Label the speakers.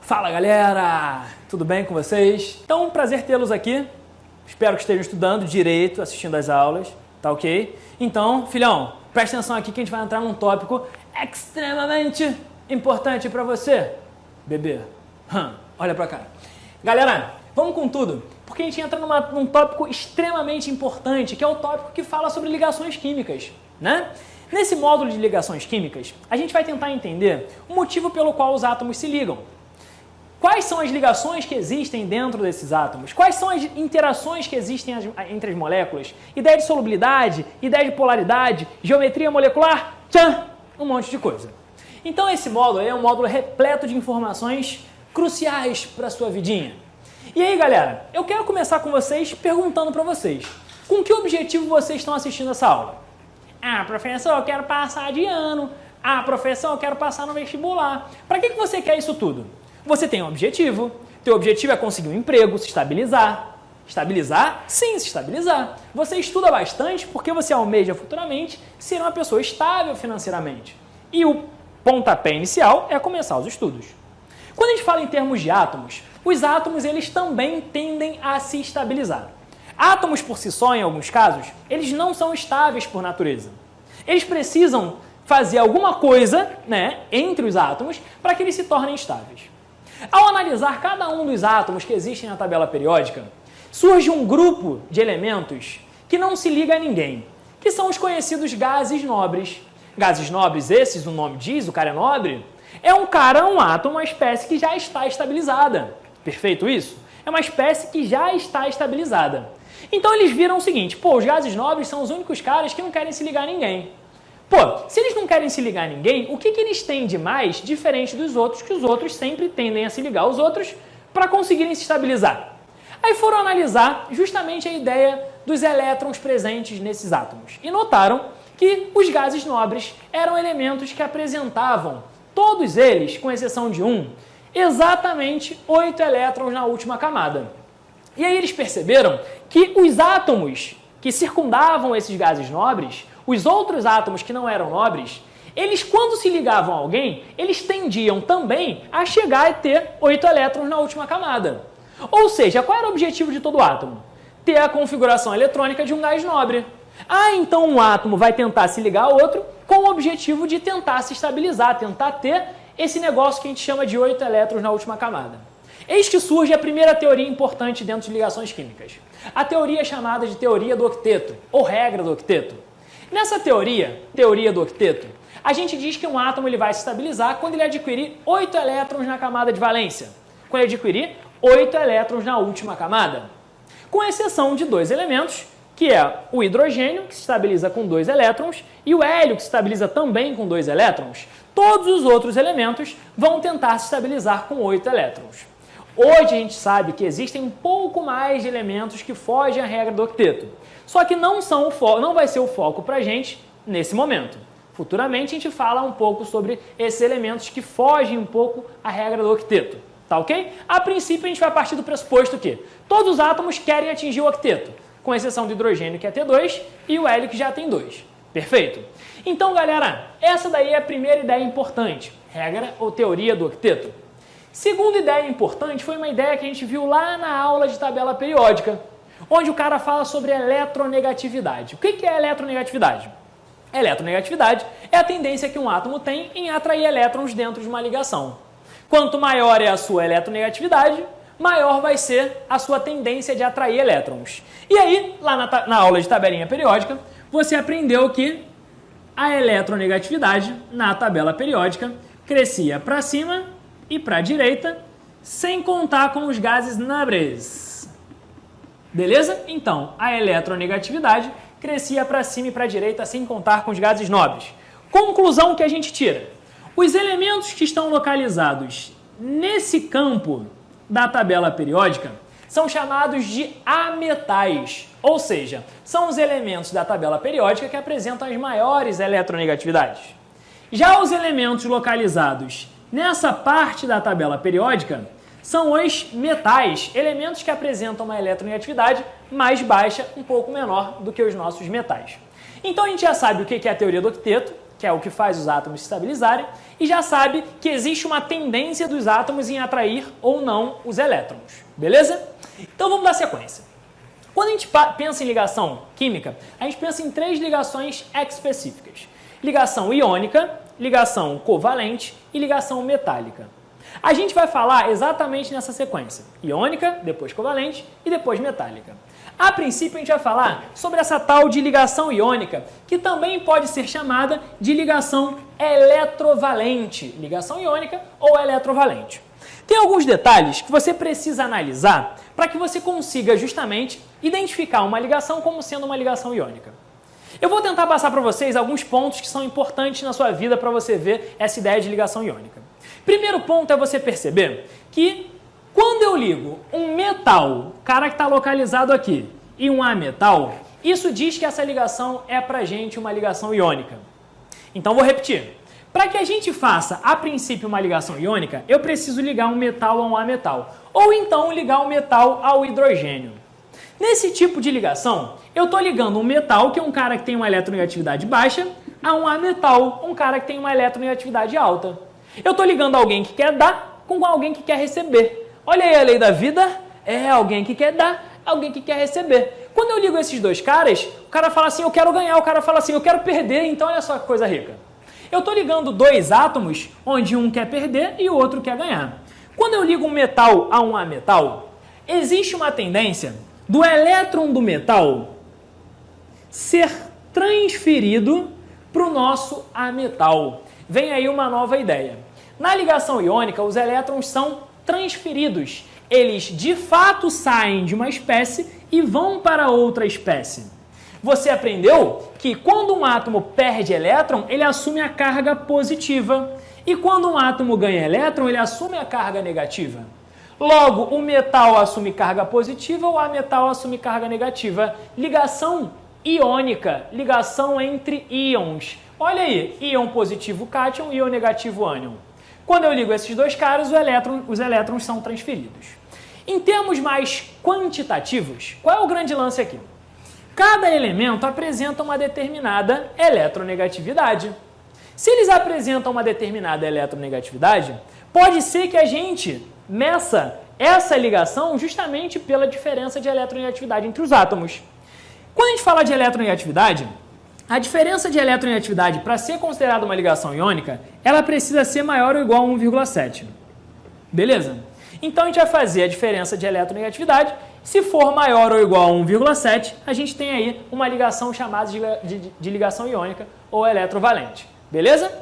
Speaker 1: Fala galera, tudo bem com vocês? Então, um prazer tê-los aqui. Espero que estejam estudando direito, assistindo às aulas, tá ok? Então, filhão, presta atenção aqui que a gente vai entrar num tópico extremamente importante para você, bebê. Olha pra cá. Galera, vamos com tudo, porque a gente entra num tópico extremamente importante, que é o tópico que fala sobre ligações químicas, né? Nesse módulo de ligações químicas, a gente vai tentar entender o motivo pelo qual os átomos se ligam. Quais são as ligações que existem dentro desses átomos? Quais são as interações que existem entre as moléculas? Ideia de solubilidade, ideia de polaridade, geometria molecular, tchan, um monte de coisa. Então esse módulo é um módulo repleto de informações cruciais para a sua vidinha. E aí galera, eu quero começar com vocês perguntando para vocês, com que objetivo vocês estão assistindo essa aula? Ah, professor, eu quero passar de ano. Ah, professor, eu quero passar no vestibular. Para que você quer isso tudo? Você tem um objetivo, teu objetivo é conseguir um emprego, se estabilizar. Estabilizar? Sim, se estabilizar. Você estuda bastante porque você almeja futuramente ser uma pessoa estável financeiramente. E o pontapé inicial é começar os estudos. Quando a gente fala em termos de átomos, os átomos eles também tendem a se estabilizar. Átomos por si só, em alguns casos, eles não são estáveis por natureza. Eles precisam fazer alguma coisa, né, entre os átomos para que eles se tornem estáveis. Ao analisar cada um dos átomos que existem na tabela periódica, surge um grupo de elementos que não se liga a ninguém, que são os conhecidos gases nobres. Gases nobres, esses, o nome diz, o cara é nobre, é um cara, um átomo, uma espécie que já está estabilizada. Perfeito isso? É uma espécie que já está estabilizada. Então eles viram o seguinte, pô, os gases nobres são os únicos caras que não querem se ligar a ninguém. Pô, se eles não querem se ligar a ninguém, o que eles têm de mais diferente dos outros, que os outros sempre tendem a se ligar aos outros para conseguirem se estabilizar? Aí foram analisar justamente a ideia dos elétrons presentes nesses átomos e notaram que os gases nobres eram elementos que apresentavam, todos eles, com exceção de um, exatamente 8 elétrons na última camada. E aí eles perceberam que os átomos que circundavam esses gases nobres, os outros átomos que não eram nobres, eles quando se ligavam a alguém, eles tendiam também a chegar a ter 8 elétrons na última camada. Ou seja, qual era o objetivo de todo átomo? Ter a configuração eletrônica de um gás nobre. Ah, então um átomo vai tentar se ligar ao outro com o objetivo de tentar se estabilizar, tentar ter esse negócio que a gente chama de 8 elétrons na última camada. Eis que surge a primeira teoria importante dentro de ligações químicas. A teoria chamada de teoria do octeto, ou regra do octeto. Nessa teoria do octeto, a gente diz que um átomo ele vai se estabilizar quando ele adquirir 8 elétrons na camada de valência. Quando ele adquirir 8 elétrons na última camada. Com exceção de 2 elementos, que é o hidrogênio, que se estabiliza com 2 elétrons, e o hélio, que se estabiliza também com 2 elétrons. Todos os outros elementos vão tentar se estabilizar com 8 elétrons. Hoje a gente sabe que existem um pouco mais de elementos que fogem à regra do octeto. Só que não vai ser o foco para a gente nesse momento. Futuramente a gente fala um pouco sobre esses elementos que fogem um pouco à regra do octeto. Tá ok? A princípio a gente vai partir do pressuposto que todos os átomos querem atingir o octeto, com exceção do hidrogênio que é T2 e o hélio que já tem 2. Perfeito? Então galera, essa daí é a primeira ideia importante, regra ou teoria do octeto. Segunda ideia importante foi uma ideia que a gente viu lá na aula de tabela periódica, onde o cara fala sobre eletronegatividade. O que é eletronegatividade? Eletronegatividade é a tendência que um átomo tem em atrair elétrons dentro de uma ligação. Quanto maior é a sua eletronegatividade, maior vai ser a sua tendência de atrair elétrons. E aí, lá na aula de tabelinha periódica, você aprendeu que a eletronegatividade na tabela periódica crescia para cima e para a direita, sem contar com os gases nobres. Beleza? Então, a eletronegatividade crescia para cima e para a direita, sem contar com os gases nobres. Conclusão que a gente tira. Os elementos que estão localizados nesse campo da tabela periódica são chamados de ametais, ou seja, são os elementos da tabela periódica que apresentam as maiores eletronegatividades. Já os elementos localizados nessa parte da tabela periódica são os metais, elementos que apresentam uma eletronegatividade mais baixa, um pouco menor do que os nossos metais. Então a gente já sabe o que é a teoria do octeto, que é o que faz os átomos se estabilizarem, e já sabe que existe uma tendência dos átomos em atrair ou não os elétrons, beleza? Então vamos dar sequência. Quando a gente pensa em ligação química, a gente pensa em 3 ligações específicas. Ligação iônica, ligação covalente e ligação metálica. A gente vai falar exatamente nessa sequência. Iônica, depois covalente e depois metálica. A princípio a gente vai falar sobre essa tal de ligação iônica, que também pode ser chamada de ligação eletrovalente. Ligação iônica ou eletrovalente. Tem alguns detalhes que você precisa analisar para que você consiga justamente identificar uma ligação como sendo uma ligação iônica. Eu vou tentar passar para vocês alguns pontos que são importantes na sua vida para você ver essa ideia de ligação iônica. Primeiro ponto é você perceber que quando eu ligo um metal, cara que está localizado aqui, e um ametal, isso diz que essa ligação é para a gente uma ligação iônica. Então vou repetir. Para que a gente faça, a princípio, uma ligação iônica, eu preciso ligar um metal a um ametal. Ou então ligar um metal ao hidrogênio. Nesse tipo de ligação, eu estou ligando um metal, que é um cara que tem uma eletronegatividade baixa, a um ametal, um cara que tem uma eletronegatividade alta. Eu estou ligando alguém que quer dar com alguém que quer receber. Olha aí a lei da vida, é alguém que quer dar, alguém que quer receber. Quando eu ligo esses dois caras, o cara fala assim, eu quero ganhar, o cara fala assim, eu quero perder, então olha só que coisa rica. Eu estou ligando 2 átomos, onde um quer perder e o outro quer ganhar. Quando eu ligo um metal a um ametal, existe uma tendência do elétron do metal ser transferido para o nosso ametal. Vem aí uma nova ideia. Na ligação iônica, os elétrons são transferidos. Eles, de fato, saem de uma espécie e vão para outra espécie. Você aprendeu que quando um átomo perde elétron, ele assume a carga positiva. E quando um átomo ganha elétron, ele assume a carga negativa. Logo, o metal assume carga positiva, o ametal assume carga negativa. Ligação iônica, ligação entre íons. Olha aí, íon positivo cátion, íon negativo ânion. Quando eu ligo esses dois caras, os elétrons são transferidos. Em termos mais quantitativos, qual é o grande lance aqui? Cada elemento apresenta uma determinada eletronegatividade. Se eles apresentam uma determinada eletronegatividade, pode ser que a gente meça essa ligação justamente pela diferença de eletronegatividade entre os átomos. Quando a gente fala de eletronegatividade, a diferença de eletronegatividade para ser considerada uma ligação iônica, ela precisa ser maior ou igual a 1,7. Beleza? Então a gente vai fazer a diferença de eletronegatividade. Se for maior ou igual a 1,7, a gente tem aí uma ligação chamada de ligação iônica ou eletrovalente. Beleza?